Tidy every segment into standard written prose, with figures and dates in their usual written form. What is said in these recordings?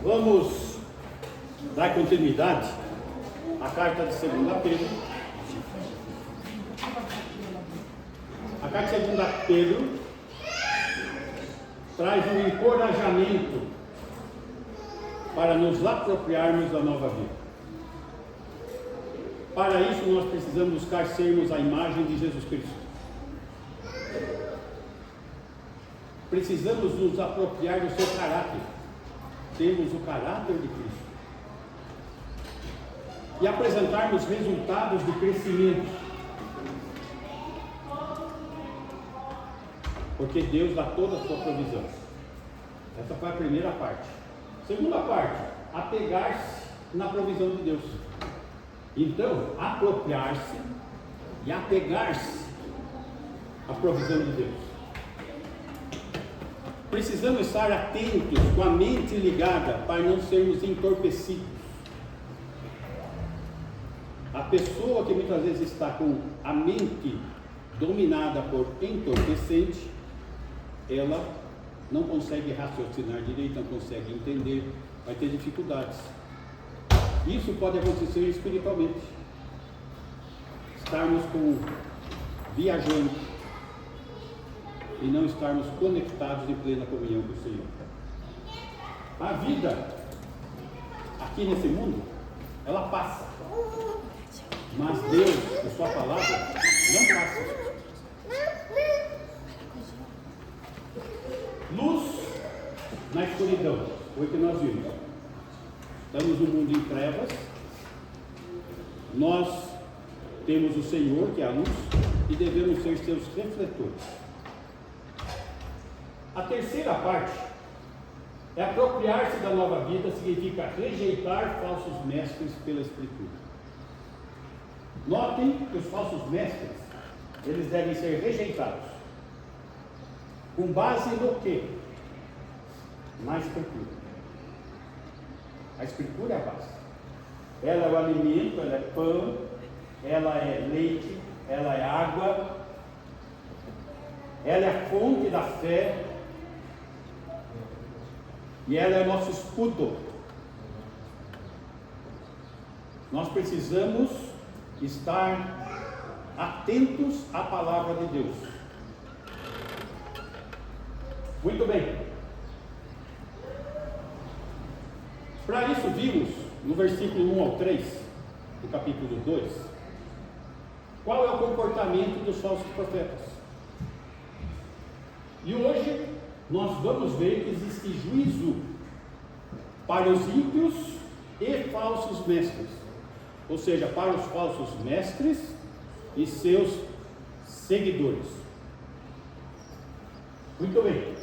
Vamos dar continuidade à carta de 2 Pedro. A carta de 2 Pedro traz um encorajamento para nos apropriarmos da nova vida. Para isso nós precisamos buscar sermos a imagem de Jesus Cristo. Precisamos nos apropriar do seu caráter. Temos o caráter de Cristo. E apresentarmos resultados de crescimento. Porque Deus dá toda a sua provisão. Essa foi a primeira parte. Segunda parte, apegar-se na provisão de Deus. Então, apropriar-se e apegar-se à provisão de Deus. Precisamos estar atentos, com a mente ligada, para não sermos entorpecidos. A pessoa que muitas vezes está com a mente dominada por entorpecente, ela não consegue raciocinar direito, não consegue entender, vai ter dificuldades. Isso pode acontecer espiritualmente. Estarmos viajando e não estarmos conectados em plena comunhão com o Senhor. A vida aqui nesse mundo, ela passa. Mas Deus, a sua palavra, não passa. Luz na escuridão, foi o que nós vimos. Estamos no mundo em trevas. Nós temos o Senhor, que é a luz, e devemos ser seus refletores. A terceira parte é apropriar-se da nova vida, significa rejeitar falsos mestres pela Escritura. Notem que os falsos mestres, eles devem ser rejeitados. Com base no quê? Na Escritura. A Escritura é a base. Ela é o alimento, ela é pão, ela é leite, ela é água, ela é a fonte da fé e ela é o nosso escudo. Nós precisamos estar atentos à palavra de Deus. Muito bem. Para isso vimos no versículo 1 ao 3, do capítulo 2, qual é o comportamento dos falsos profetas. E hoje nós vamos ver que existe juízo para os ímpios e falsos mestres, ou seja, para os falsos mestres e seus seguidores. Muito bem,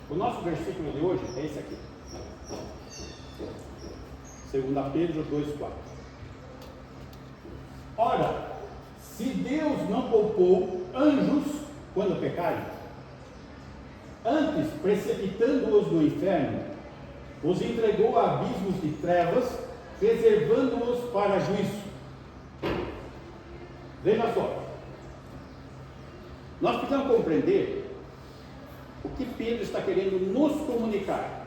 o nosso versículo de hoje é esse aqui, 2 Pedro 2,4. Ora, se Deus não poupou anjos quando pecarem, antes, precipitando-os no inferno, os entregou a abismos de trevas, reservando-os para juízo. Veja só, nós precisamos compreender o que Pedro está querendo nos comunicar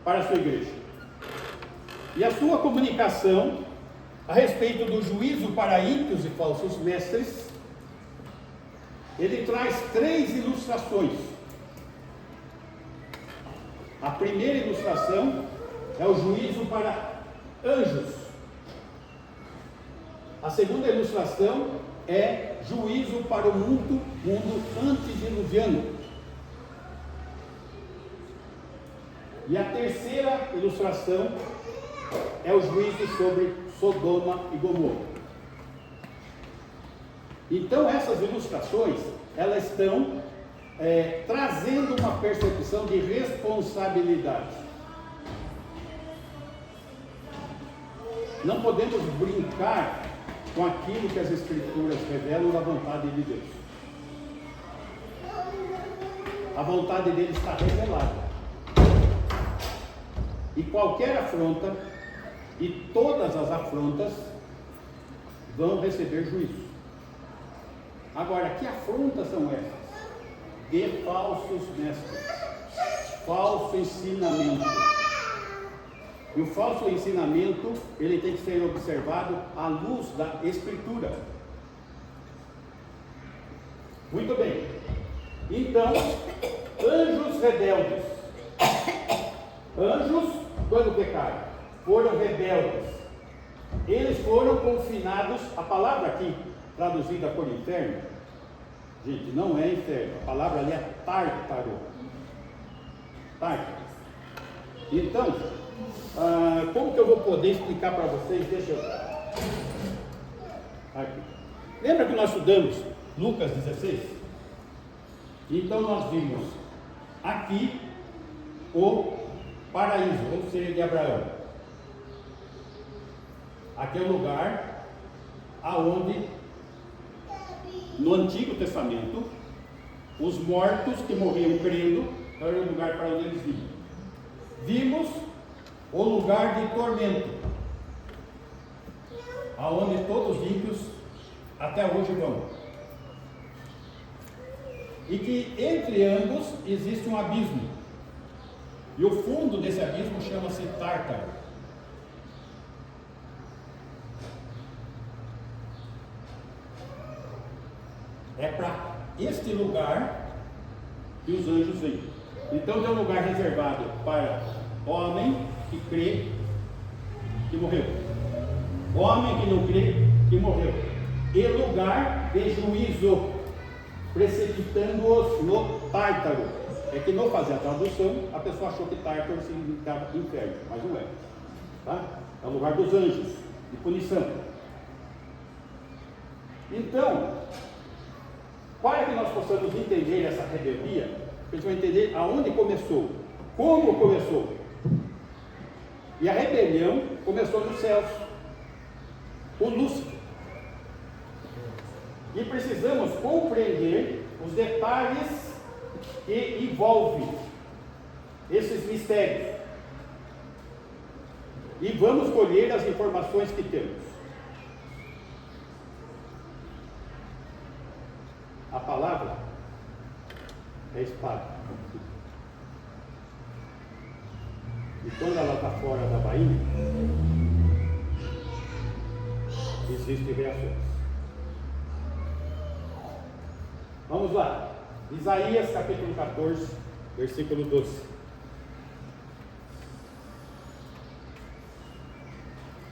para a sua igreja. E a sua comunicação a respeito do juízo para ímpios e falsos mestres, ele traz 3 ilustrações. A primeira ilustração é o juízo para anjos. A segunda ilustração é juízo para o mundo antediluviano. E a terceira ilustração é o juízo sobre Sodoma e Gomorra. Então essas ilustrações, elas estão trazendo uma percepção de responsabilidade. Não podemos brincar com aquilo que as Escrituras revelam da vontade de Deus. A vontade dele está revelada. E qualquer afronta, e todas as afrontas, vão receber juízo. Agora, que afrontas são essas? De falsos mestres, falso ensinamento, E o falso ensinamento, ele tem que ser observado à luz da Escritura. Muito bem. Então, anjos rebeldes. Anjos, quando pecaram, foram rebeldes. Eles foram confinados. A palavra aqui, traduzida por inferno, gente, não é inferno. A palavra ali é tártaro. Tártaro. Então, como que eu vou poder explicar para vocês? Deixa eu... Aqui. Lembra que nós estudamos Lucas 16? Então nós vimos aqui o paraíso, ou seja, de Abraão. Aqui é o lugar aonde, no Antigo Testamento, os mortos que morriam crendo, era o lugar para onde eles vinham. Vimos o lugar de tormento, aonde todos os ímpios até hoje vão. E que entre ambos existe um abismo. E o fundo desse abismo chama-se Tártaro. É para este lugar que os anjos vêm. Então é um lugar reservado para homem que crê que morreu, homem que não crê que morreu, e lugar de juízo, precipitando-os no Tártaro. É que não fazia a tradução, a pessoa achou que Tártaro significava inferno, mas não é. Tá? É o lugar dos anjos, de punição. Então, para que nós possamos entender essa rebeldia, a gente vai entender aonde começou, como começou. E a rebelião começou nos céus, com Lúcifer. E precisamos compreender os detalhes que envolvem esses mistérios. E vamos colher as informações que temos. A palavra é espada. E quando ela está fora da bainha, existem reações. Vamos lá. Isaías capítulo 14, versículo 12.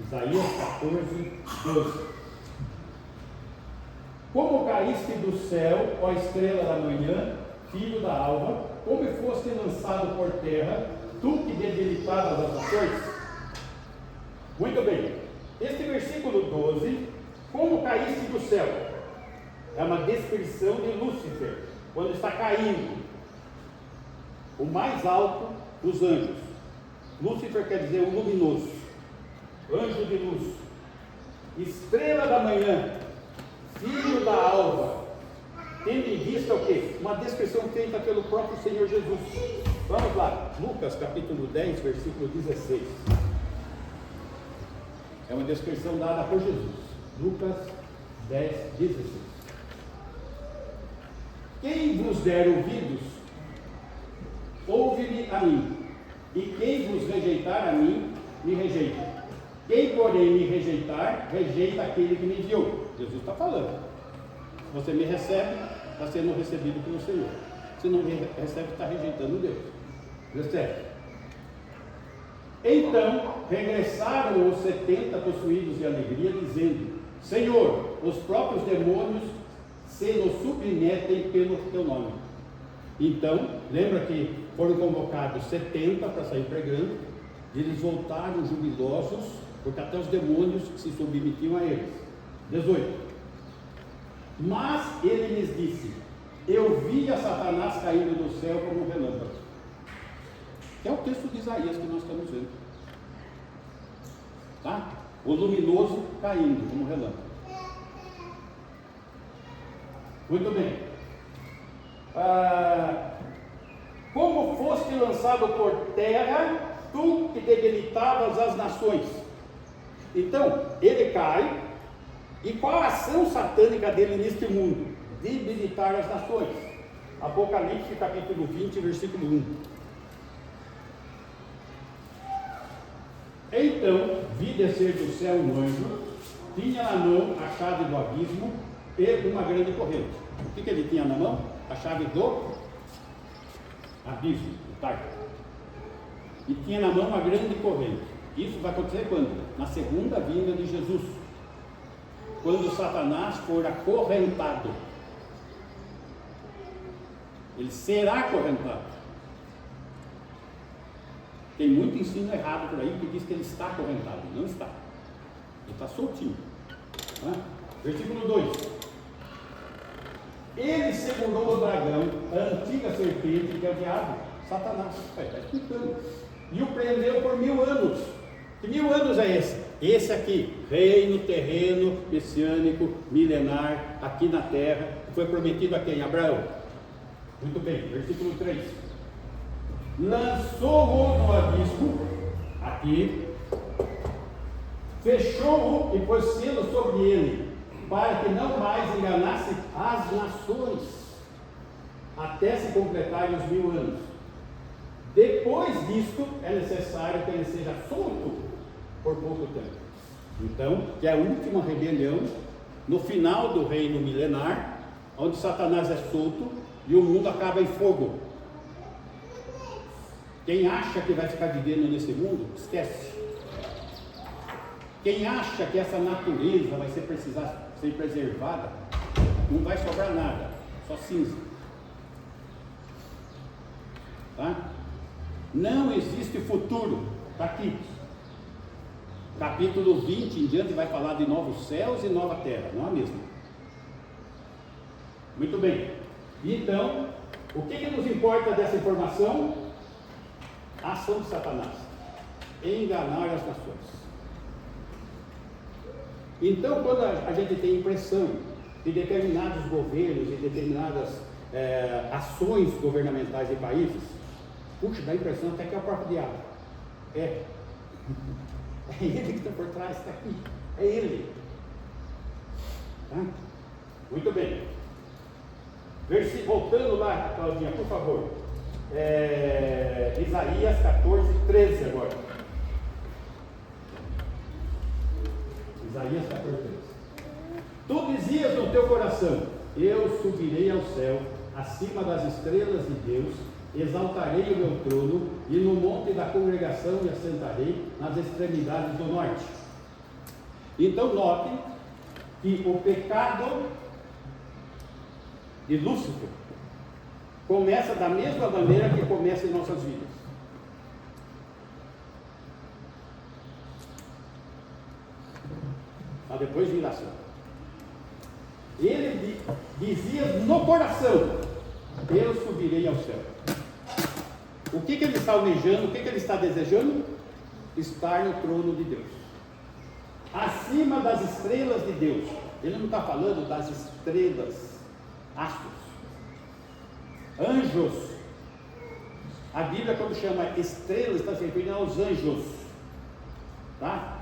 Isaías 14, 12. Como caíste do céu, ó estrela da manhã, filho da alva, como foste lançado por terra, tu que debilitavas as nações? Muito bem. Este versículo 12, como caíste do céu, é uma descrição de Lúcifer, quando está caindo, o mais alto dos anjos. Lúcifer quer dizer o luminoso, anjo de luz, estrela da manhã, filho da alva, tendo em vista o quê? Uma descrição feita pelo próprio Senhor Jesus. Vamos lá, Lucas capítulo 10, versículo 16. É uma descrição dada por Jesus. Lucas 10, 16. Quem vos der ouvidos, ouve-me a mim, e quem vos rejeitar a mim, me rejeita. Quem, porém, me rejeitar, rejeita aquele que me enviou. Jesus está falando. Se você me recebe, está sendo recebido pelo Senhor. Se não me recebe, está rejeitando Deus. Recebe. Então, regressaram os 70 possuídos de alegria, dizendo: Senhor, os próprios demônios se nos submetem pelo teu nome. Então, lembra que foram convocados 70 para sair pregando, e eles voltaram jubilosos, porque até os demônios se submetiam a eles. 18. Mas ele lhes disse: eu vi a Satanás caindo do céu como um relâmpago. Que é o texto de Isaías que nós estamos vendo. Tá? O luminoso caindo como um relâmpago. Muito bem. Como foste lançado por terra, tu que debilitavas as nações. Então, ele cai. E qual a ação satânica dele neste mundo? Debilitar as nações. Apocalipse capítulo 20, versículo 1. Então vi descer do céu um anjo, tinha na mão a chave do abismo e uma grande corrente. O que ele tinha na mão? A chave do abismo, do Tártaro. E tinha na mão uma grande corrente. Isso vai acontecer quando? Na segunda vinda de Jesus. Quando Satanás for acorrentado. Ele será acorrentado. Tem muito ensino errado por aí que diz que ele está acorrentado. Não está. Ele está soltinho. Versículo 2. Ele segurou o dragão, a antiga serpente, que é o diabo, Satanás. Está explicando. E o prendeu por 1000 anos. Que 1000 anos é esse? Esse aqui, reino terreno, messiânico, milenar, aqui na terra, que foi prometido a quem? Abraão. Muito bem, versículo 3. Lançou-o no abismo, aqui, fechou-o e pôs selo sobre ele, para que não mais enganasse as nações, até se completarem os 1000 anos. Depois disto, é necessário que ele seja solto por pouco tempo. Então, que é a última rebelião, no final do reino milenar, onde Satanás é solto e o mundo acaba em fogo. Quem acha que vai ficar vivendo nesse mundo, esquece. Quem acha que essa natureza vai precisar ser preservada, não vai sobrar nada, só cinza. Tá? Não existe futuro. Está aqui. Capítulo 20 em diante vai falar de novos céus e nova terra, não é mesmo? Muito bem. Então, o que nos importa dessa informação? A ação de Satanás. Enganar as nações. Então, quando a gente tem impressão de determinados governos e determinadas ações governamentais de países, puxa, dá a impressão até que é o próprio diabo. É ele que está por trás, está aqui. É ele. Tá? Muito bem. Voltando lá, Claudinha, por favor. Isaías 14, 13 agora. Isaías 14, 13. Tu dizias no teu coração: eu subirei ao céu, acima das estrelas de Deus, exaltarei o meu trono, e no monte da congregação me assentarei nas extremidades do norte. Então note que o pecado de Lúcifer começa da mesma maneira que começa em nossas vidas. Mas depois vira ação. Ele dizia no coração: eu subirei ao céu. O que ele está almejando? O que ele está desejando? Estar no trono de Deus, acima das estrelas de Deus. Ele não está falando das estrelas, astros, anjos. A Bíblia, quando chama estrelas, está se referindo aos anjos, tá?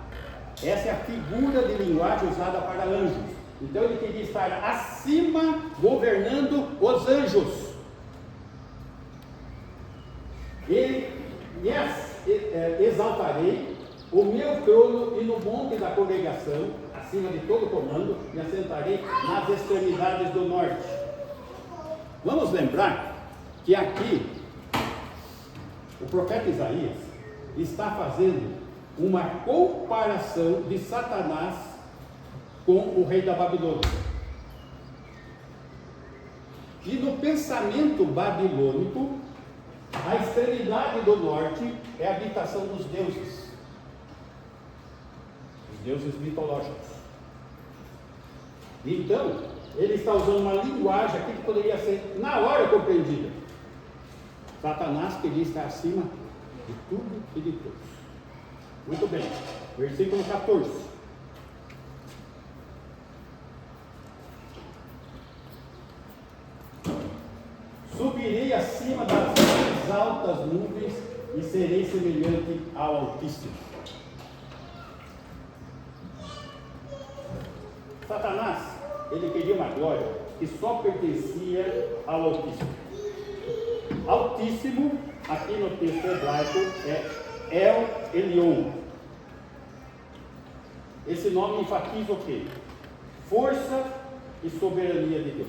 Essa é a figura de linguagem usada para anjos. Então ele queria estar acima, governando os anjos. Exaltarei o meu trono, e no monte da congregação, acima de todo comando, me assentarei nas extremidades do norte. Vamos lembrar que aqui o profeta Isaías está fazendo uma comparação de Satanás com o rei da Babilônia. E no pensamento babilônico, a extremidade do norte é a habitação dos deuses, os deuses mitológicos. Então, ele está usando uma linguagem aqui que poderia ser na hora compreendida. Satanás queria estar acima de tudo e de todos. Muito bem, versículo 14. Subirei acima das mais altas nuvens e serei semelhante ao Altíssimo. Satanás, ele queria uma glória que só pertencia ao Altíssimo. Altíssimo, aqui no texto hebraico, é El Elyon. Esse nome enfatiza o quê? Força e soberania de Deus.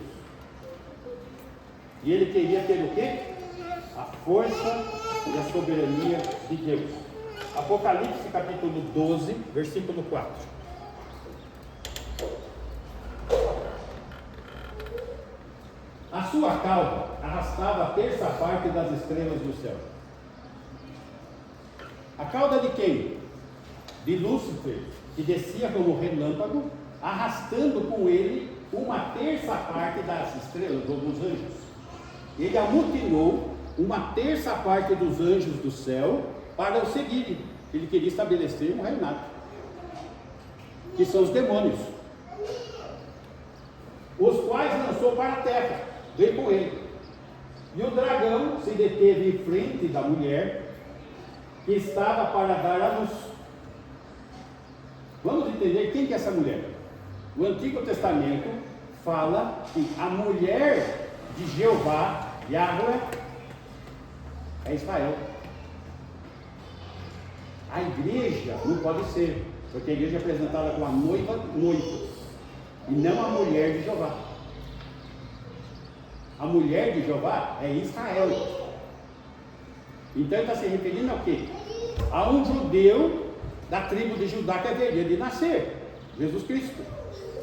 E ele queria ter o quê? A força e a soberania de Deus. Apocalipse capítulo 12, versículo 4. A sua cauda arrastava a terça parte das estrelas do céu. A cauda de quem? De Lúcifer, que descia como relâmpago, arrastando com ele uma terça parte das estrelas, ou dos anjos. Ele amutinou uma terça parte dos anjos do céu para o seguirem. Ele queria estabelecer um reinado, que são os demônios, os quais lançou para a terra, veio com ele. E o dragão se deteve em frente da mulher que estava para dar à luz. Vamos entender quem que é essa mulher. O Antigo Testamento fala que a mulher de Jeová, Yahweh, é Israel. A igreja não pode ser, porque a igreja é apresentada como a noiva, e não a mulher de Jeová. A mulher de Jeová é Israel. Então ele está se referindo ao quê? A um judeu da tribo de Judá que haveria de nascer, Jesus Cristo.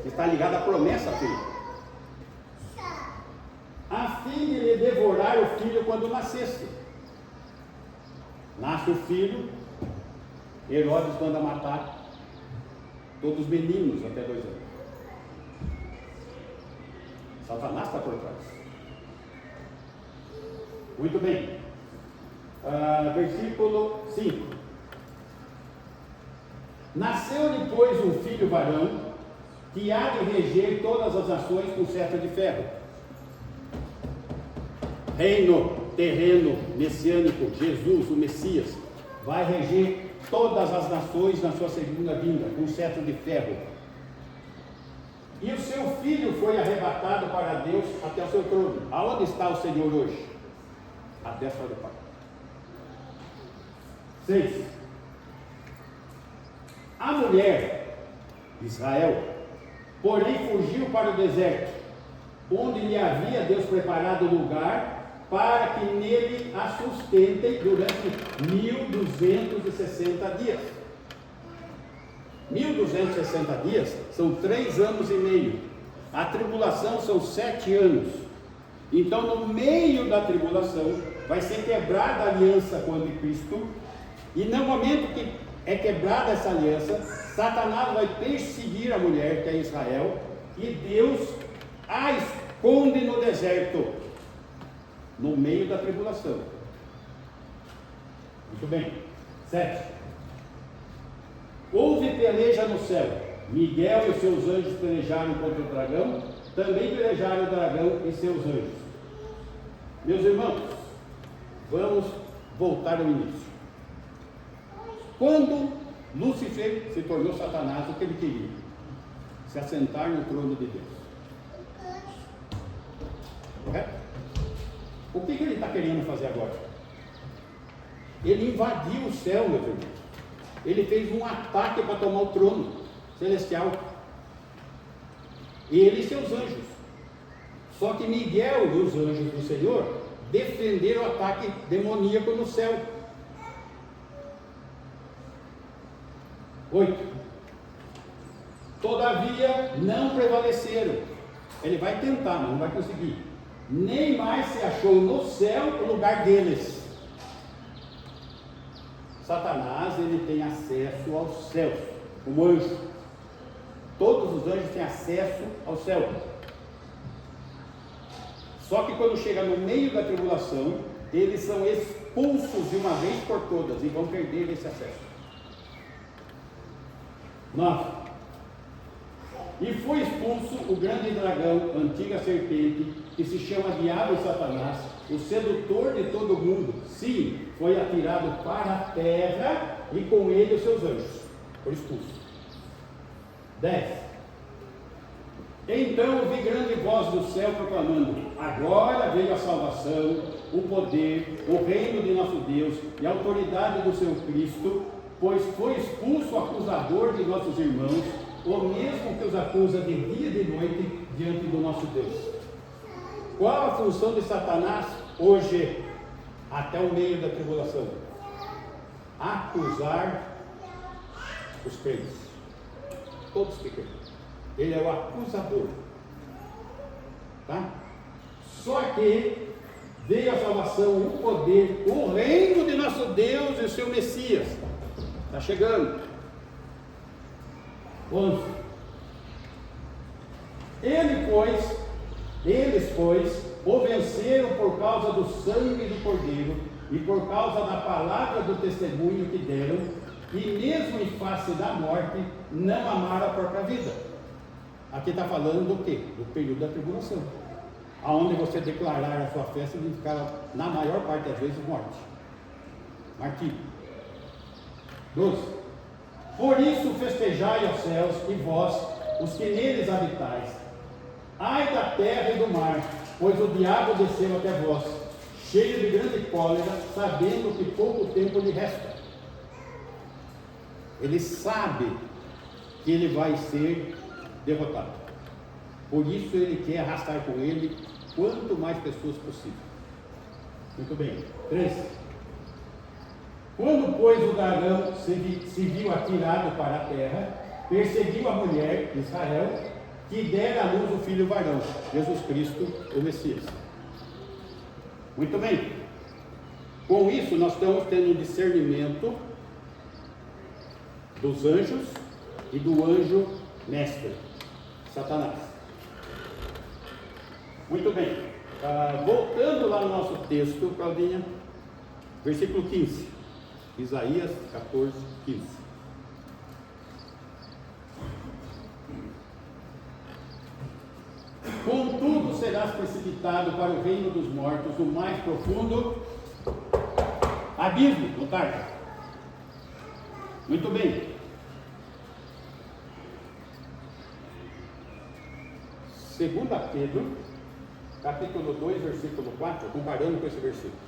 Está ligado à promessa feita, a fim de lhe devorar o filho quando nascesse. Nasce o filho, Herodes manda matar todos os meninos até 2 anos. Satanás está por trás. Muito bem. Versículo 5. Nasceu-lhe, pois, um filho varão, que há de reger todas as nações com cetro de ferro. Reino terreno, messiânico, Jesus, o Messias, vai reger todas as nações na sua segunda vinda, com cetro de ferro. E o seu filho foi arrebatado para Deus até o seu trono. Aonde está o Senhor hoje? À destra do Pai. 6. A mulher de Israel, porém, fugiu para o deserto, onde lhe havia Deus preparado lugar para que nele a sustentem durante 1260 dias. 1260 dias são 3 anos e meio. A tribulação são 7 anos. Então, no meio da tribulação, vai ser quebrada a aliança com o anticristo. E no momento que é quebrada essa aliança, Satanás vai perseguir a mulher, que é Israel, e Deus a esconde no deserto, no meio da tribulação. Muito bem. 7. Houve peleja no céu. Miguel e os seus anjos pelejaram contra o dragão. Também pelejaram o dragão e seus anjos. Meus irmãos, vamos voltar ao início. Quando Lúcifer se tornou Satanás, o que ele queria? Se assentar no trono de Deus. Correto? O que ele está querendo fazer agora? Ele invadiu o céu, meus irmãos. Ele fez um ataque para tomar o trono celestial. Ele e seus anjos. Só que Miguel e os anjos do Senhor defenderam o ataque demoníaco no céu. 8. Todavia não prevaleceram. Ele vai tentar, mas não vai conseguir. Nem mais se achou no céu o lugar deles. Satanás, ele tem acesso aos céus, como anjo. Todos os anjos têm acesso ao céu. Só que quando chega no meio da tribulação, eles são expulsos de uma vez por todas e vão perder esse acesso. 9. E foi expulso o grande dragão, antiga serpente, que se chama Diabo e Satanás, o sedutor de todo mundo. Sim, foi atirado para a terra e com ele os seus anjos. Foi expulso. 10. Então ouvi grande voz do céu proclamando: agora veio a salvação, o poder, o reino de nosso Deus e a autoridade do seu Cristo, pois foi expulso o acusador de nossos irmãos, o mesmo que os acusa de dia e de noite diante do nosso Deus. Qual a função de Satanás hoje, até o meio da tribulação? Acusar os crentes, todos que creem. Ele é o acusador, tá? Só que veio a salvação, o poder, o reino de nosso Deus e o seu Messias. Está chegando. 11. Eles, pois, o venceram por causa do sangue do Cordeiro e por causa da palavra do testemunho que deram, e mesmo em face da morte, não amaram a própria vida. Aqui está falando do quê? Do período da tribulação, aonde você declarar a sua fé significará, na maior parte das vezes, morte, martírio. 12. Por isso festejai aos céus, e vós, os que neles habitais. Ai da terra e do mar, pois o diabo desceu até vós, cheio de grande cólera, sabendo que pouco tempo lhe resta. Ele sabe que ele vai ser derrotado. Por isso ele quer arrastar com ele quanto mais pessoas possível. Muito bem. 13. Quando, pois, o dragão se viu atirado para a terra, perseguiu a mulher, Israel, que dera à luz o filho varão, Jesus Cristo, o Messias. Muito bem. Com isso, nós estamos tendo um discernimento dos anjos e do anjo mestre, Satanás. Muito bem. Voltando lá no nosso texto, Claudinha, versículo 15. Isaías 14, 15. Contudo, serás precipitado para o reino dos mortos, o mais profundo abismo, no Tártaro. Muito bem. Segunda Pedro, capítulo 2, versículo 4, comparando com esse versículo.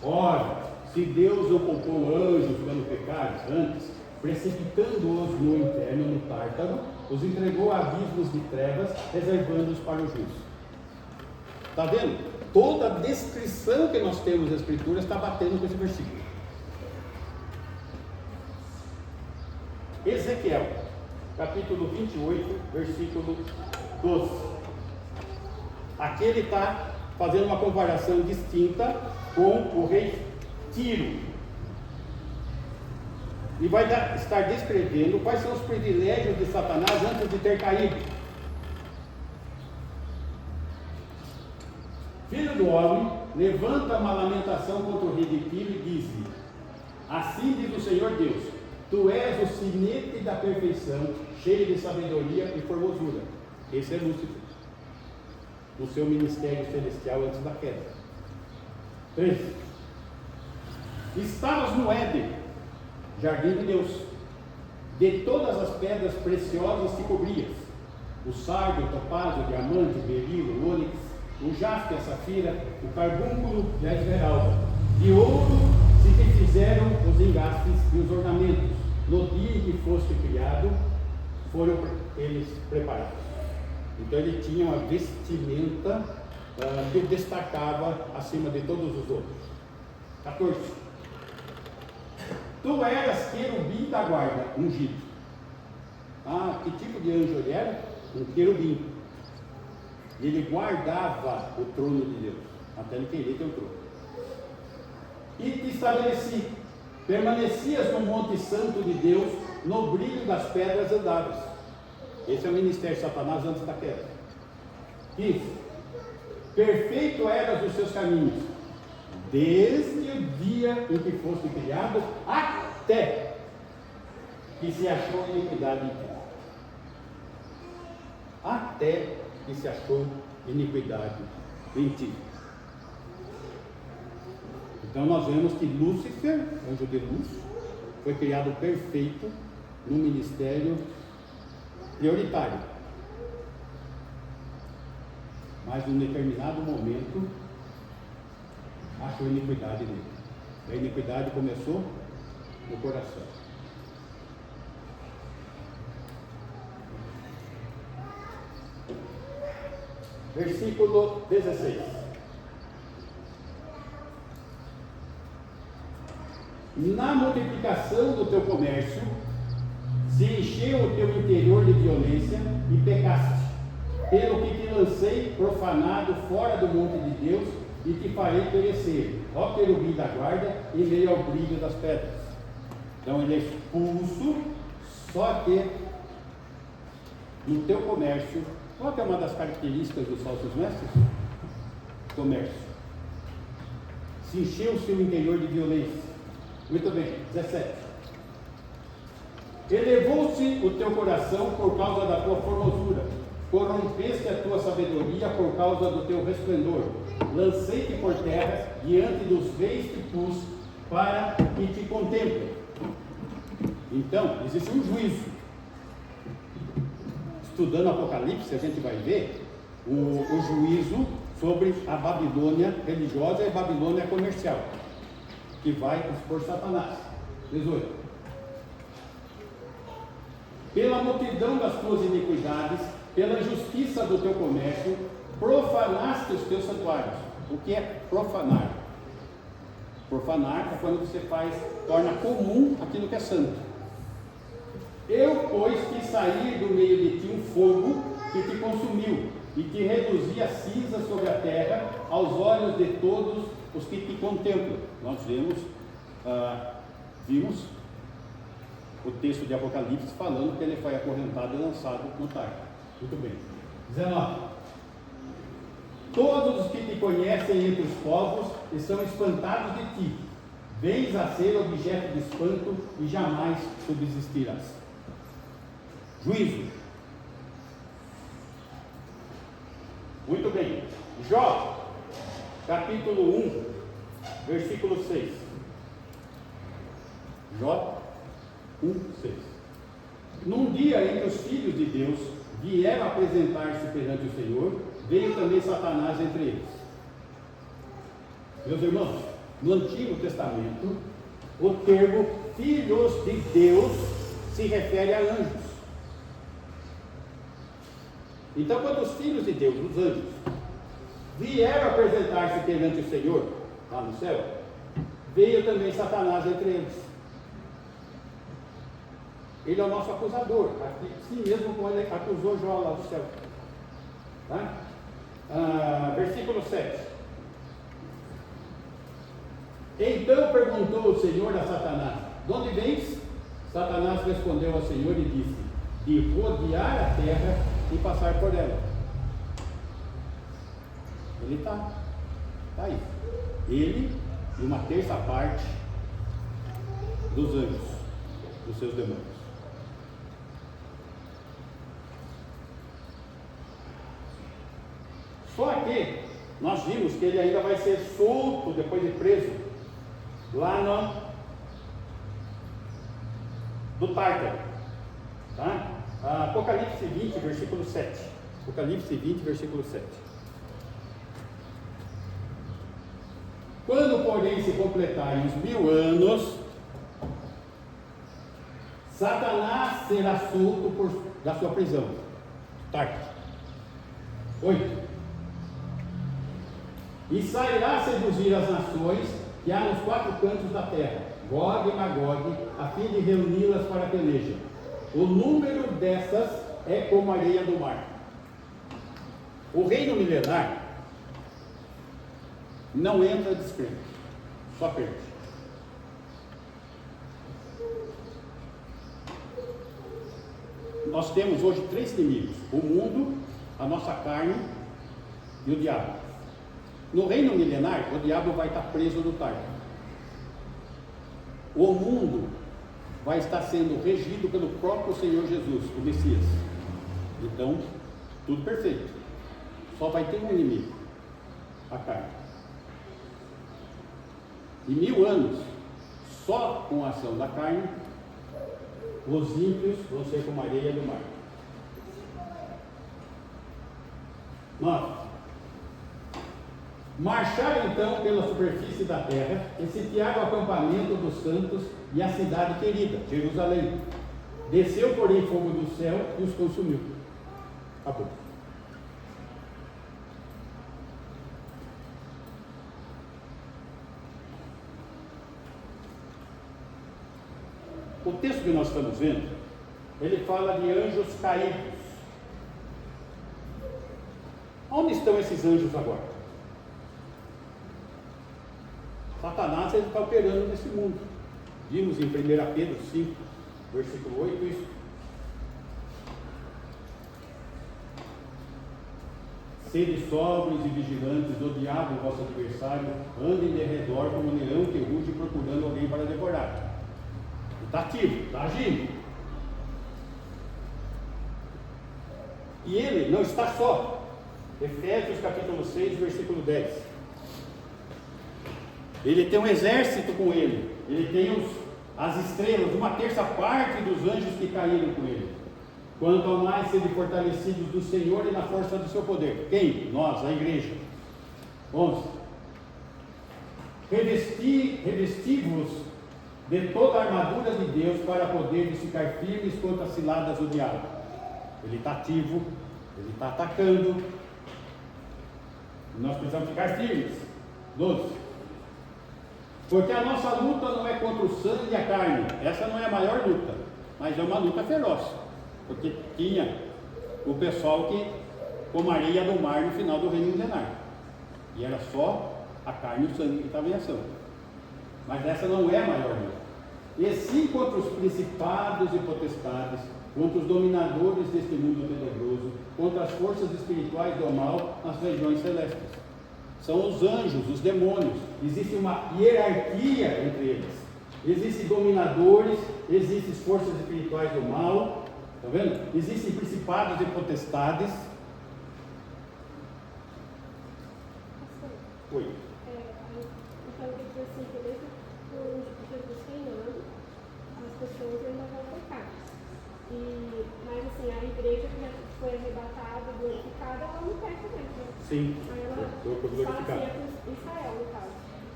Ora, se Deus não poupou anjos pelo pecado, antes, precipitando-os no inferno, no Tártaro, os entregou a abismos de trevas, reservando-os para o juízo. Está vendo? Toda a descrição que nós temos nas Escrituras está batendo com esse versículo. Ezequiel, capítulo 28, versículo 12. Aqui ele está fazendo uma comparação distinta com o rei Tiro. E vai estar descrevendo quais são os privilégios de Satanás antes de ter caído. Filho do homem, levanta uma lamentação contra o rei de Tiro e diz-lhe: assim diz o Senhor Deus, tu és o sinete da perfeição, cheio de sabedoria e formosura. Esse é Lúcifer, no seu ministério celestial antes da queda. 13. Estavas no Éden, jardim de Deus, de todas as pedras preciosas te cobrias, o sardio, o topázio, o diamante, o berilo, o ônix, o jaspe, a safira, o carbúnculo e a esmeralda. De ouro se te fizeram os engastes e os ornamentos. No dia em que foste criado, foram eles preparados. Então ele tinha uma vestimenta que o destacava acima de todos os outros. 14. Tu eras querubim da guarda, ungido. Que tipo de anjo ele era? Um querubim. Ele guardava o trono de Deus, até ele querer ter o trono. E te estabeleci, permanecias no monte santo de Deus, no brilho das pedras andavas. Esse é o ministério de Satanás antes da queda. 15. Perfeito eras os seus caminhos, desde o dia em que foste criado, até que se achou iniquidade em ti. Até que se achou iniquidade em ti. Então nós vemos que Lúcifer, anjo de luz, foi criado perfeito no ministério prioritário. Mas em um determinado momento achou iniquidade nele. A iniquidade começou no coração. Versículo 16. Na multiplicação do teu comércio, se encheu o teu interior de violência e pecaste, pelo que te lancei profanado fora do monte de Deus e te farei perecer, ó querubim da guarda, em meio ao brilho das pedras. Então ele é expulso, só que no teu comércio, qual que é uma das características dos falsos mestres? Comércio. Se encheu o seu interior de violência. Muito bem, 17. Elevou-se o teu coração por causa da tua formosura, corrompeste a tua sabedoria por causa do teu resplendor. Lancei-te por terra, diante dos reis te pus, para que te contemplem. Então, existe um juízo. Estudando Apocalipse, a gente vai ver o juízo sobre a Babilônia religiosa e a Babilônia comercial, que vai expor Satanás. 18. Pela multidão das tuas iniquidades, pela injustiça do teu comércio, profanaste os teus santuários. O que é profanar? Profanar é quando você torna comum aquilo que é santo. Eu, pois, fiz sair do meio de ti um fogo que te consumiu, e te reduzi a cinza sobre a terra, aos olhos de todos os que te contemplam. Nós vimos o texto de Apocalipse falando que ele foi acorrentado e lançado no tarde. Muito bem. 19. Todos os que te conhecem entre os povos estão espantados de ti. Vens a ser objeto de espanto e jamais subsistirás. Juízo. Muito bem. Jó, capítulo 1, versículo 6. Jó 1, 6. Num dia em que os filhos de Deus vieram apresentar-se perante o Senhor, veio também Satanás entre eles. Meus irmãos, no Antigo Testamento, o termo filhos de Deus se refere a anjos. Então, quando os filhos de Deus, os anjos, vieram apresentar-se perante o Senhor, lá no céu, veio também Satanás entre eles. Ele é o nosso acusador, assim mesmo como ele acusou Jó lá do céu. Tá? Versículo 7. Então perguntou o Senhor a Satanás: de onde vens? Satanás respondeu ao Senhor e disse: de rodear a terra e passar por ela. Ele está aí. Ele e uma terça parte dos anjos, dos seus demônios. Só que nós vimos que ele ainda vai ser solto depois de preso lá do Tártaro, tá? Apocalipse 20, versículo 7. Apocalipse 20, versículo 7. Quando, porém, se completarem os 1000 anos, Satanás será solto da sua prisão. Tártaro. 8. E sairá a seduzir as nações que há nos 4 cantos da terra, Gog e Magog, a fim de reuni-las para a peleja. O número dessas é como a areia do mar. O reino milenar não entra descrente, só perde. Nós temos hoje 3 inimigos: o mundo, a nossa carne e o diabo. No reino milenar, o diabo vai estar preso no Tártaro. O mundo vai estar sendo regido pelo próprio Senhor Jesus, o Messias. Então, tudo perfeito. Só vai ter um inimigo: a carne. E 1000 anos, só com a ação da carne, os ímpios vão ser como a areia do mar. 9. Marcharam então pela superfície da terra e sitiaram o acampamento dos santos e a cidade querida, Jerusalém. Desceu, porém, fogo do céu e os consumiu. Acabou. O texto que nós estamos vendo, ele fala de anjos caídos. Onde estão esses anjos agora? Satanás está operando nesse mundo. Vimos em 1 Pedro 5, versículo 8 isso. Sede sóbrios e vigilantes, o diabo, vosso adversário, anda em derredor como um leão que ruge procurando alguém para devorar. Está ativo, está agindo. E ele não está só. Efésios capítulo 6, versículo 10. Ele tem um exército com ele. Ele tem as estrelas, 1/3 dos anjos que caíram com ele. Quanto ao mais serem fortalecidos do Senhor e na força do seu poder. Quem? Nós, a igreja. 11. Revesti-vos de toda a armadura de Deus para poderes ficar firmes contra as ciladas do diabo. Ele está ativo, ele está atacando. Nós precisamos ficar firmes. 12. Porque a nossa luta não é contra o sangue e a carne. Essa não é a maior luta, mas é uma luta feroz. Porque tinha o pessoal que comaria do mar no final do reino milenar. E era só a carne e o sangue que estavam em ação. Mas essa não é a maior luta. E sim contra os principados e potestades, contra os dominadores deste mundo tenebroso, contra as forças espirituais do mal nas regiões celestes. São os anjos, os demônios. Existe uma hierarquia entre eles. Existem dominadores, existem forças espirituais do mal. Está vendo? Existem principados e potestades. Oi. Então, quer dizer assim, que mesmo com Jesus reinando, as pessoas ainda vão pecar. Mas assim, a igreja que já foi arrebatada, glorificada, ela não peca mesmo. Sim, aí ela foi glorificada. assim, é Israel, no caso.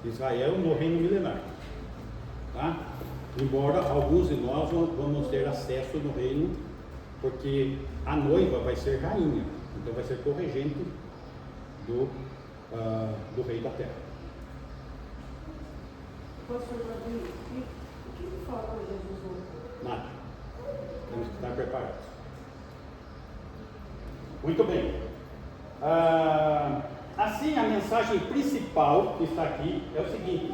Israel no reino milenar. Tá? Embora alguns de nós vamos ter acesso no reino, porque a noiva vai ser rainha, então vai ser corregente do rei da terra. Pastor Davi, o que ele fala para Jesus hoje? Nada. Temos que estar preparados. Muito bem. Assim, a mensagem principal que está aqui é o seguinte: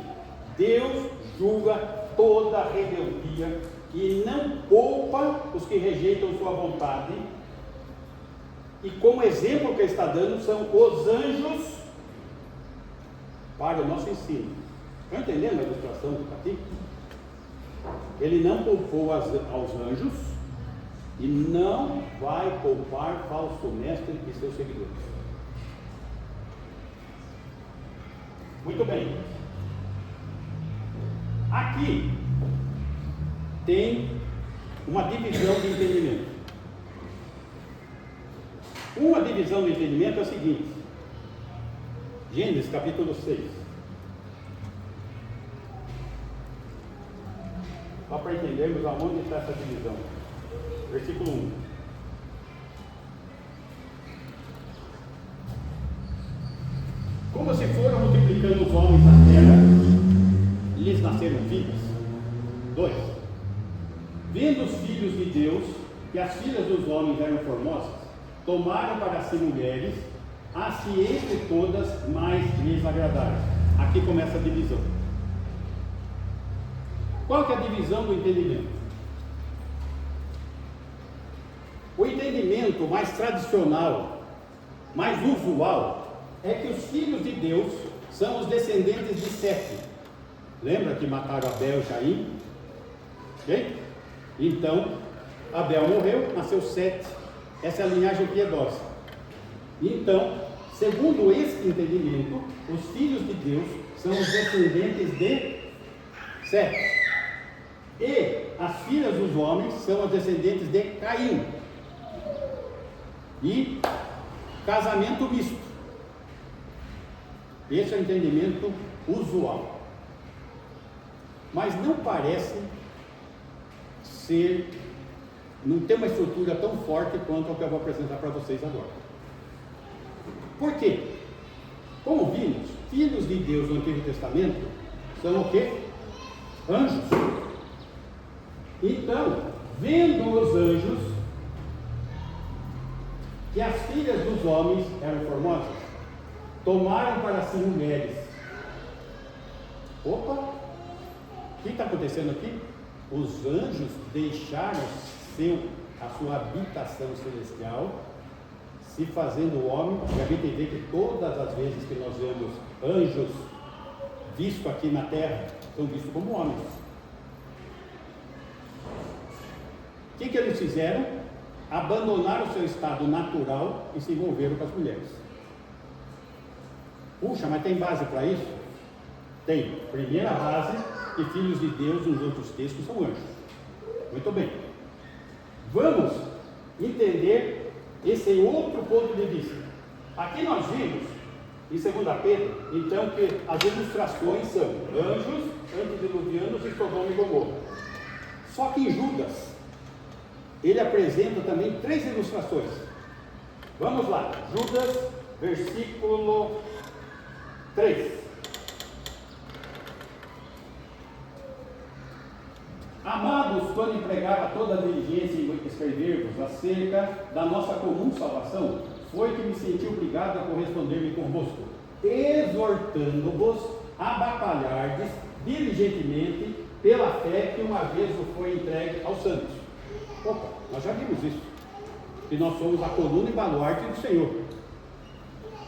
Deus julga toda a rebeldia e não poupa os que rejeitam sua vontade. E como exemplo que ele está dando são os anjos para o nosso ensino. Estão entendendo a ilustração que está aqui? Ele não poupou aos anjos e não vai poupar falso mestre e seus seguidores. Muito bem. Aqui tem uma divisão de entendimento. Uma divisão de entendimento é o seguinte: Gênesis capítulo 6. Só para entendermos aonde está essa divisão. Versículo 1. Como se foram multiplicando os homens na terra, lhes nasceram filhos. 2. Vendo os filhos de Deus que as filhas dos homens eram formosas, tomaram para si mulheres, as que entre todas mais lhes agradaram. Aqui começa a divisão. Qual que é a divisão do entendimento? O entendimento mais tradicional, mais usual, é que os filhos de Deus são os descendentes de Sete. Lembra que mataram Abel e Caim? Ok? Então, Abel morreu, nasceu Sete. Essa é a linhagem piedosa. Então, segundo este entendimento, os filhos de Deus são os descendentes de Sete. E as filhas dos homens são as descendentes de Caim. E casamento misto. Esse é o entendimento usual. Mas não parece não ter uma estrutura tão forte quanto a que eu vou apresentar para vocês agora. Por quê? Como vimos, filhos de Deus no Antigo Testamento são o quê? Anjos. Então, vendo os anjos que as filhas dos homens eram formosas, tomaram para si mulheres. Opa! O que está acontecendo aqui? Os anjos deixaram a sua habitação celestial, se fazendo homem. E a gente vê que todas as vezes que nós vemos anjos vistos aqui na terra, são vistos como homens. O que eles fizeram? Abandonaram o seu estado natural e se envolveram com as mulheres. Puxa, mas tem base para isso? Tem. Primeira base, que filhos de Deus nos outros textos são anjos. Muito bem. Vamos entender esse outro ponto de vista. Aqui nós vimos, em 2 Pedro, então, que as ilustrações são anjos, antediluvianos e Sodoma e Gomorra. Só que em Judas, ele apresenta também 3 ilustrações. Vamos lá, Judas, versículo 3. Amados, quando empregava toda a diligência em escrever-vos acerca da nossa comum salvação, foi que me senti obrigado a corresponder-me convosco, exortando-vos a batalhardes diligentemente pela fé que uma vez vos foi entregue aos santos. Opa, nós já vimos isso, que nós somos a coluna e baluarte do Senhor.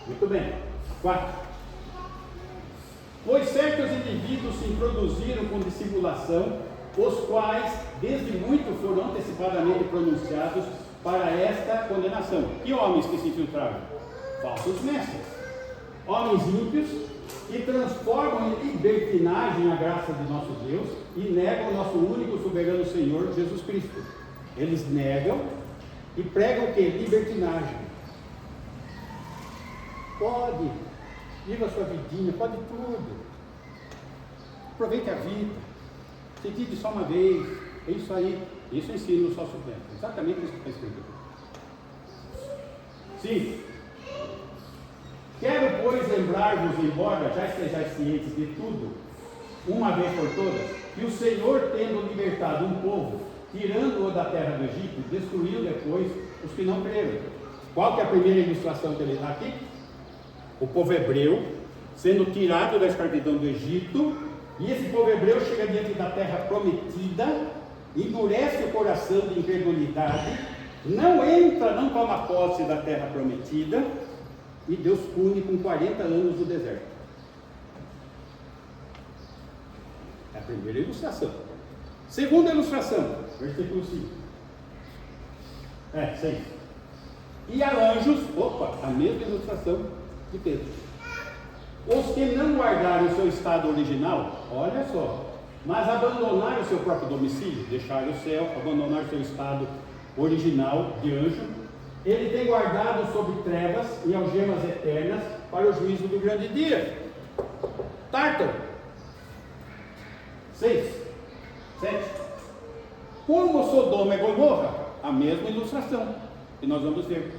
Muito bem. 4. Pois certos indivíduos se introduziram com dissimulação, os quais desde muito foram antecipadamente pronunciados para esta condenação. Que homens que se infiltraram? Falsos mestres, homens ímpios, que transformam em libertinagem a graça de nosso Deus e negam o nosso único soberano Senhor Jesus Cristo. Eles negam e pregam o que? Libertinagem. Pode, viva a sua vidinha, pode tudo. Aproveite a vida. Se vive só uma vez, é isso aí. Isso ensina o só suplente. Exatamente isso que está escrito. Sim. Quero, pois, lembrar-vos, embora já estejais cientes de tudo, uma vez por todas, que o Senhor, tendo libertado um povo, tirando-o da terra do Egito, destruiu depois os que não creram. Qual que é a primeira ilustração que ele dá aqui? O povo hebreu, sendo tirado da escravidão do Egito. E esse povo hebreu chega diante da terra prometida, endurece o coração de incredulidade, não entra, não toma posse da terra prometida, e Deus pune com 40 anos no deserto. É a primeira ilustração. Segunda ilustração, versículo 5. 6. E a anjos, a mesma ilustração de Pedro. Os que não guardaram o seu estado original, olha só, mas abandonaram o seu próprio domicílio, deixaram o céu, abandonaram o seu estado original de anjo, ele tem guardado sob trevas e algemas eternas para o juízo do grande dia. Tártaro. 6, 7. Como Sodoma e Gomorra, a mesma ilustração que nós vamos ver.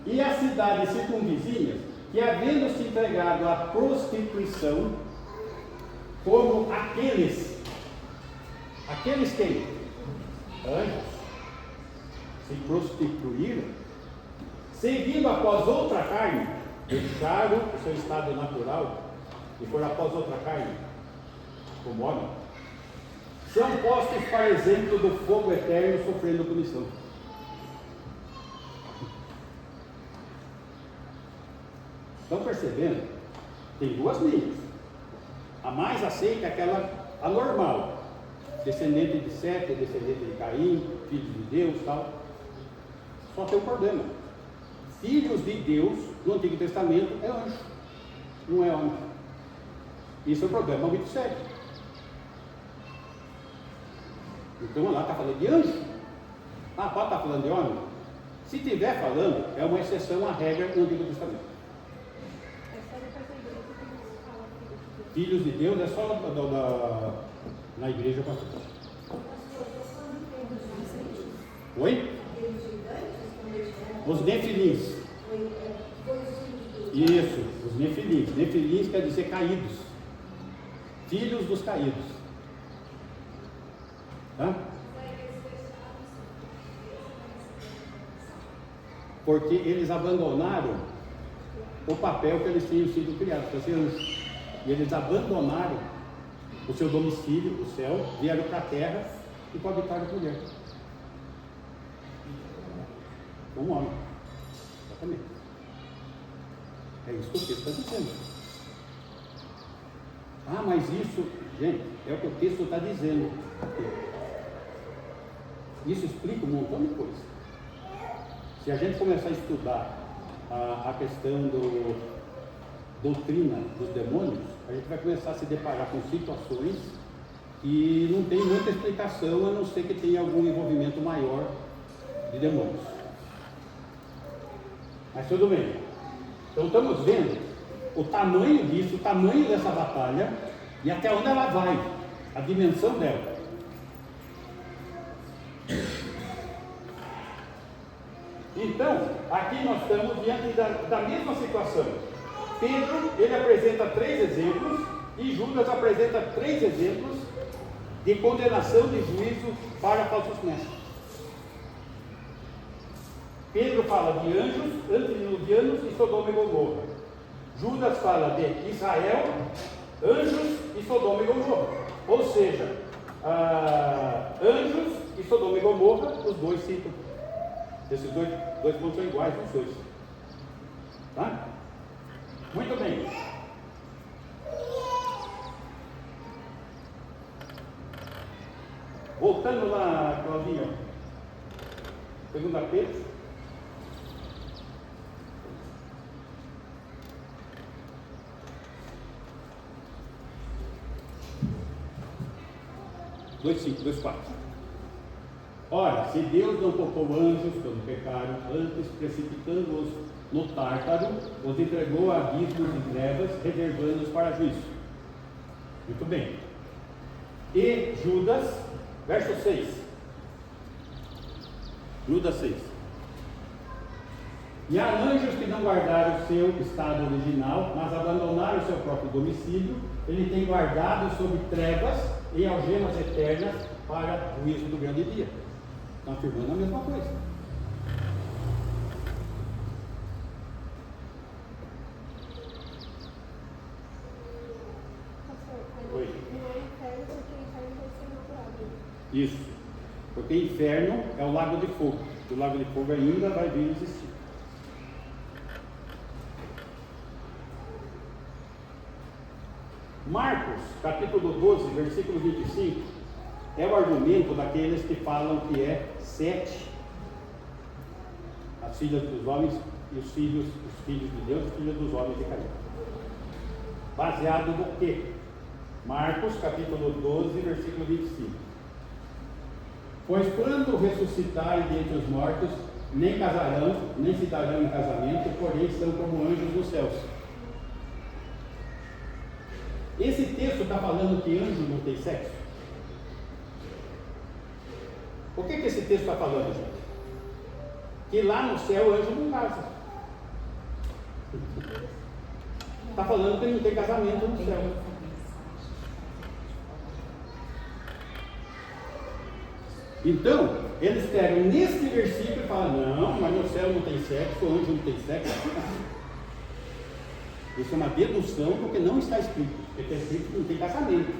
E as cidades circunvizinhas, que havendo se entregado à prostituição, como aqueles quem? Anjos, se prostituíram, seguindo após outra carne, deixaram o seu estado natural e foram após outra carne, como homem, são postos para exemplo do fogo eterno, sofrendo punição. Estão percebendo? Tem 2 linhas. A mais aceita é aquela anormal, descendente de Sete, descendente de Caim, filho de Deus, tal. Só tem um problema. Filhos de Deus no Antigo Testamento é anjo, não é homem. Isso é um problema muito sério. Então lá está falando de anjo. Pode estar falando de homem? Se estiver falando, é uma exceção à regra no Antigo Testamento. Filhos de Deus é só na igreja pastor. Oi? Os nefilins. Isso, os nefilins. Nefilins quer dizer caídos. Filhos dos caídos. Tá? Porque eles abandonaram o papel que eles tinham sido criados para ser anjos. E eles abandonaram o seu domicílio, o céu, vieram para a terra e coabitaram com mulher. Um homem. Exatamente. É isso que o texto está dizendo. Ah, mas isso, gente, é o que o texto está dizendo. Isso explica um montão de coisa. Se a gente começar a estudar a questão doutrina dos demônios, a gente vai começar a se deparar com situações que não tem muita explicação, a não ser que tenha algum envolvimento maior de demônios. Mas tudo bem. Então estamos vendo o tamanho disso, o tamanho dessa batalha e até onde ela vai, a dimensão dela. Então, aqui nós estamos diante da mesma situação. Pedro, ele apresenta 3 exemplos e Judas apresenta 3 exemplos de condenação de juízo para falsos mestres. Pedro fala de anjos, antediluvianos e Sodoma e Gomorra. Judas fala de Israel, anjos e Sodoma e Gomorra. Ou seja, anjos e Sodoma e Gomorra, os dois citam. Esses dois pontos são iguais, os dois. Tá? Muito bem. Voltando lá, Claudinho. 2 Pedro. Dois 5, 2:4. Ora, se Deus não poupou anjos quando pecaram, antes precipitando-os no Tártaro, os entregou a abismos de trevas, reservando-os para juízo. Muito bem. E Judas, verso 6. Judas 6. E há anjos que não guardaram o seu estado original, mas abandonaram o seu próprio domicílio. Ele tem guardado sob trevas e algemas eternas para o juízo do grande dia. Estão afirmando a mesma coisa. Oi. Isso. Porque inferno é o lago de fogo. O lago de fogo ainda vai vir existir. Marcos, capítulo 12, versículo 25, é o argumento daqueles que falam que é 7 as filhas dos homens e os filhos de Deus e os filhos dos homens de Caim. Baseado no quê? Marcos, capítulo 12, versículo 25. Pois quando ressuscitarem dentre os mortos, nem casarão, nem se darão em casamento, porém são como anjos dos céus. Esse texto está falando que anjo não tem sexo? O que esse texto está falando, gente? Que lá no céu o anjo não casa. Está falando que não tem casamento no céu. Então, eles pegam nesse versículo e falam, não, mas no céu não tem sexo, o anjo não tem sexo. Isso é uma dedução porque não está escrito. Porque está escrito que não tem casamento.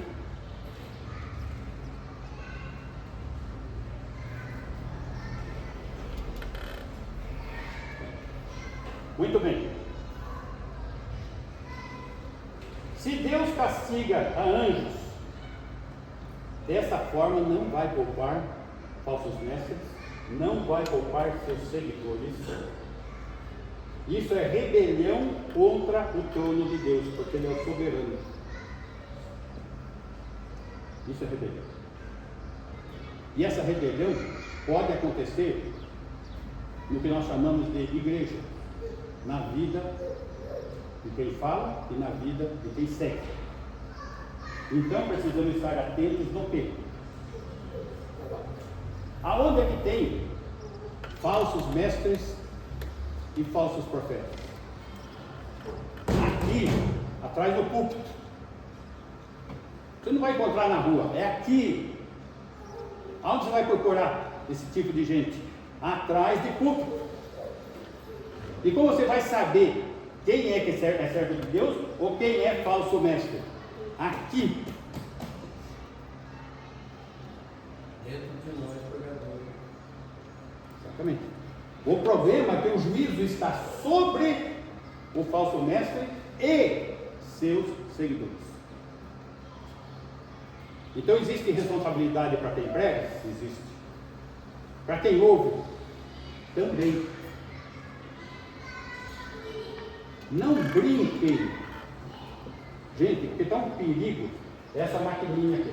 Muito bem. Se Deus castiga a anjos, dessa forma não vai poupar falsos mestres, não vai poupar seus seguidores. Isso é rebelião contra o trono de Deus, porque Ele é o soberano. Isso é rebelião. E essa rebelião pode acontecer no que nós chamamos de igreja, na vida de quem fala e na vida de quem segue. Então precisamos estar atentos no quê? Aonde é que tem falsos mestres e falsos profetas? Aqui, atrás do púlpito. Você não vai encontrar na rua, é aqui. Aonde você vai procurar esse tipo de gente? Atrás de púlpito. E como você vai saber quem é que é servo de Deus ou quem é falso mestre? Aqui. Dentro de nós, pregadores. Exatamente. O problema é que o juízo está sobre o falso mestre e seus seguidores. Então existe responsabilidade para quem prega? Existe. Para quem ouve? Também. Não brinquem. Gente, porque está um perigo essa maquininha aqui.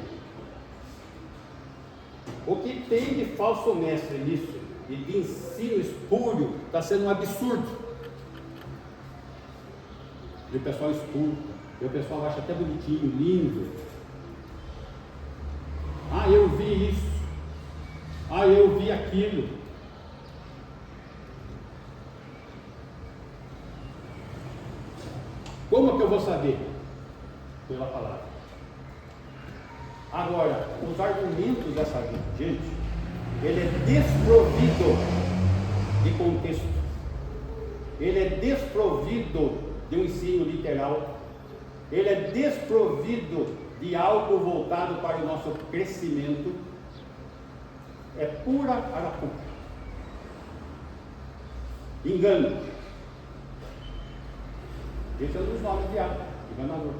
O que tem de falso mestre nisso? E de ensino espúrio está sendo um absurdo. E o pessoal escuta, e o pessoal acha até bonitinho, lindo. Ah, eu vi isso. Ah, eu vi aquilo. Como que eu vou saber? Pela palavra. Agora, os argumentos dessa gente, ele é desprovido de contexto. Ele é desprovido de um ensino literal. Ele é desprovido de algo voltado para o nosso crescimento. É pura arapuca. Engano. Esse é um dos nomes de diabo, enganador.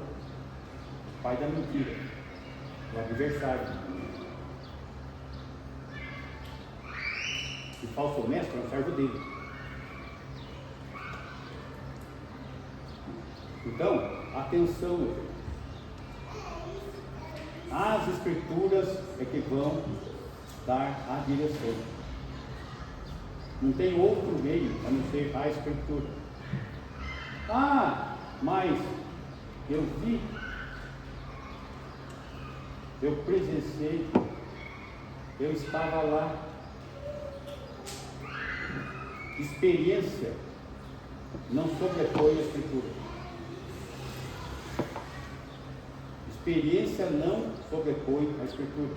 Pai da mentira. O adversário. O falso mestre é um servo dele. Então, atenção, meu filho. As escrituras é que vão dar a direção. Não tem outro meio a não ser a escritura. Ah, mas eu vi, eu presenciei, eu estava lá. Experiência não sobrepõe a escritura. Experiência não sobrepõe a escritura.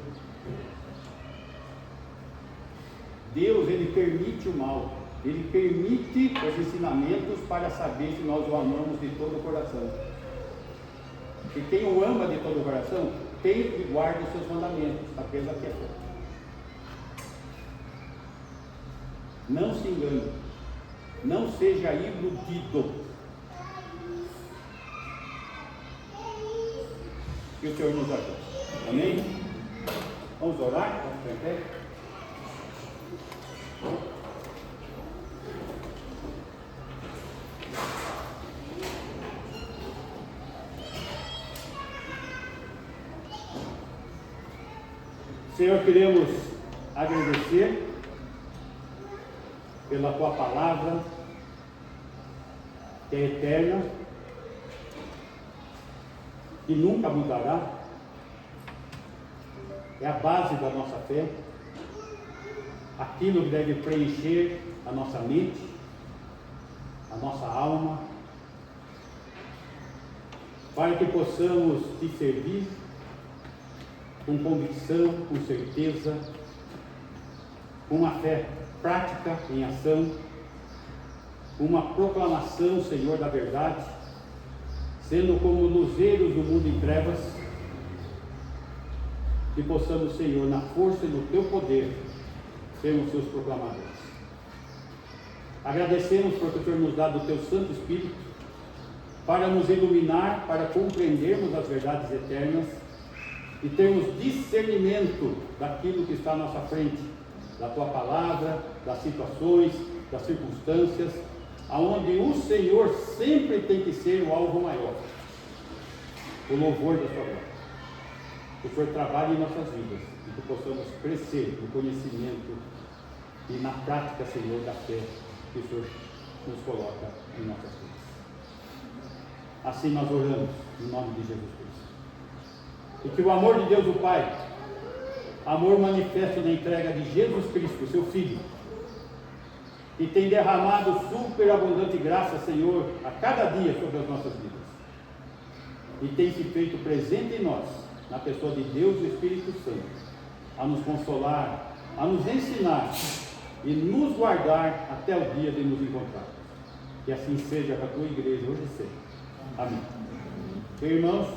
Deus, ele permite o mal. Ele permite os ensinamentos para saber se nós o amamos de todo o coração. E quem o ama de todo o coração, tem e guarda os seus mandamentos, aqueles aqui é fé. Não se engane. Não seja iludido. Que o Senhor nos ajude. Amém? Vamos orar? Vamos ficar em pé? Senhor, queremos agradecer pela tua palavra, que é eterna, que nunca mudará, é a base da nossa fé, aquilo que deve preencher a nossa mente, a nossa alma, para que possamos te servir com convicção, com certeza, com uma fé prática em ação, uma proclamação, Senhor, da verdade, sendo como luzeiros do mundo em trevas, que possamos, Senhor, na força e no teu poder, sermos seus proclamadores. Agradecemos porque o Senhor nos dá do teu Santo Espírito para nos iluminar, para compreendermos as verdades eternas e termos discernimento daquilo que está à nossa frente, da tua palavra, das situações, das circunstâncias, aonde o Senhor sempre tem que ser o alvo maior, o louvor da sua glória. Que o Senhor trabalhe em nossas vidas e que possamos crescer no conhecimento e na prática, Senhor, da fé que o Senhor nos coloca em nossas vidas. Assim nós oramos, em nome de Jesus Cristo. E que o amor de Deus o Pai, amor manifesto na entrega de Jesus Cristo, seu Filho, que tem derramado superabundante graça, Senhor, a cada dia sobre as nossas vidas, e tem se feito presente em nós, na pessoa de Deus e do Espírito Santo, a nos consolar, a nos ensinar e nos guardar até o dia de nos encontrar. Que assim seja com a tua igreja hoje e sempre. Amém. Irmãos,